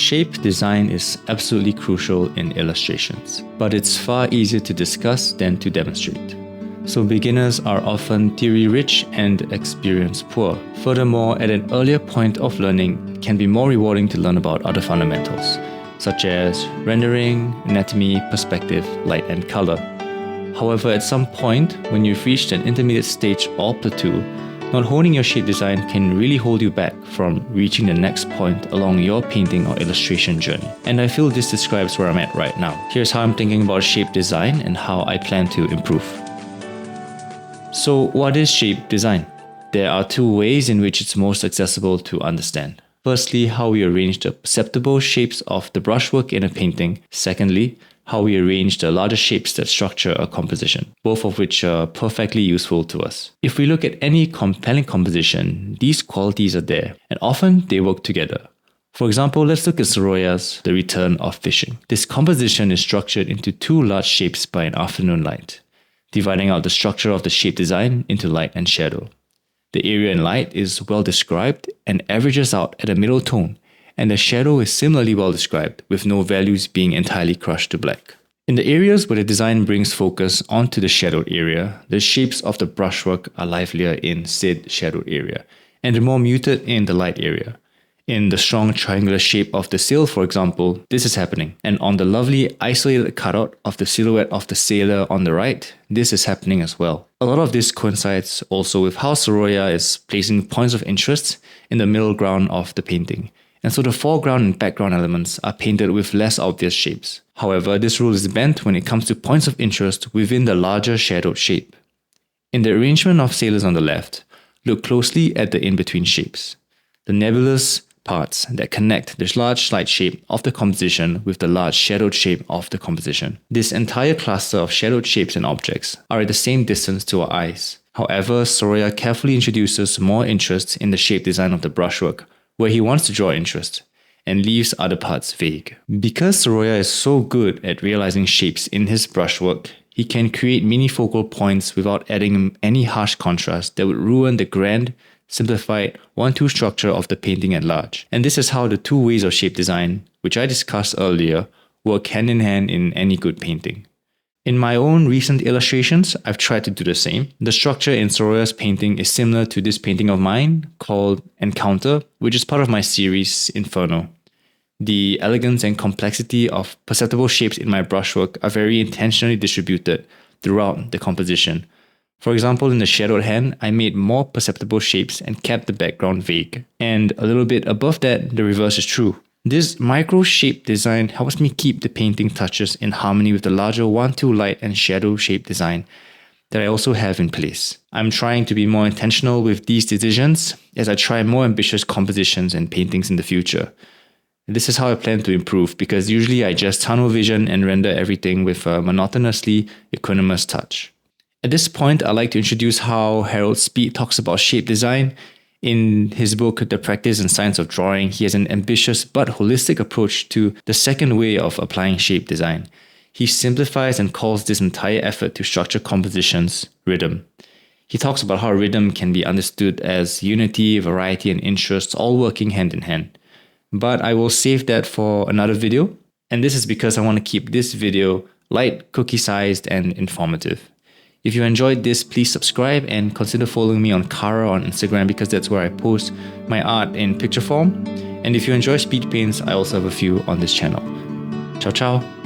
Shape design is absolutely crucial in illustrations, but it's far easier to discuss than to demonstrate. So beginners are often theory-rich and experience-poor. Furthermore, at an earlier point of learning, it can be more rewarding to learn about other fundamentals, such as rendering, anatomy, perspective, light and color. However, at some point, when you've reached an intermediate stage or plateau, not honing your shape design can really hold you back from reaching the next point along your painting or illustration journey. And I feel this describes where I'm at right now. Here's how I'm thinking about shape design and how I plan to improve. So what is shape design? There are two ways in which it's most accessible to understand. Firstly, how we arrange the perceptible shapes of the brushwork in a painting. Secondly, how we arrange the larger shapes that structure a composition, both of which are perfectly useful to us. If we look at any compelling composition, these qualities are there, and often they work together. For example, let's look at Sorolla's The Return of Fishing. This composition is structured into two large shapes by an afternoon light, dividing out the structure of the shape design into light and shadow. The area in light is well described and averages out at a middle tone, and the shadow is similarly well described, with no values being entirely crushed to black. In the areas where the design brings focus onto the shadowed area, the shapes of the brushwork are livelier in said shadowed area, and more muted in the light area. In the strong triangular shape of the sail, for example, this is happening. And on the lovely isolated cutout of the silhouette of the sailor on the right, this is happening as well. A lot of this coincides also with how Sorolla is placing points of interest in the middle ground of the painting. And so the foreground and background elements are painted with less obvious shapes. However, this rule is bent when it comes to points of interest within the larger shadowed shape. In the arrangement of sailors on the left, look closely at the in-between shapes, the nebulous parts that connect the large light shape of the composition with the large shadowed shape of the composition. This entire cluster of shadowed shapes and objects are at the same distance to our eyes. However, Sorolla carefully introduces more interest in the shape design of the brushwork, where he wants to draw interest, and leaves other parts vague. Because Sorolla is so good at realizing shapes in his brushwork, he can create mini focal points without adding any harsh contrast that would ruin the grand, simplified 1-2 structure of the painting at large. And this is how the two ways of shape design, which I discussed earlier, work hand in hand in any good painting. In my own recent illustrations, I've tried to do the same. The structure in Sorolla's painting is similar to this painting of mine called Encounter, which is part of my series Inferno. The elegance and complexity of perceptible shapes in my brushwork are very intentionally distributed throughout the composition. For example, in the shadowed hand, I made more perceptible shapes and kept the background vague. And a little bit above that, the reverse is true. This micro shape design helps me keep the painting touches in harmony with the larger 1-2 light and shadow shape design that I also have in place. I'm trying to be more intentional with these decisions as I try more ambitious compositions and paintings in the future. This is how I plan to improve, because usually I just tunnel vision and render everything with a monotonously equanimous touch. At this point, I'd like to introduce how Harold Speed talks about shape design. In his book, The Practice and Science of Drawing, he has an ambitious but holistic approach to the second way of applying shape design. He simplifies and calls this entire effort to structure compositions rhythm. He talks about how rhythm can be understood as unity, variety, and interest all working hand in hand. But I will save that for another video, and this is because I want to keep this video light, cookie-sized, and informative. If you enjoyed this, please subscribe and consider following me on Kara on Instagram, because that's where I post my art in picture form. And if you enjoy speed paints, I also have a few on this channel. Ciao ciao!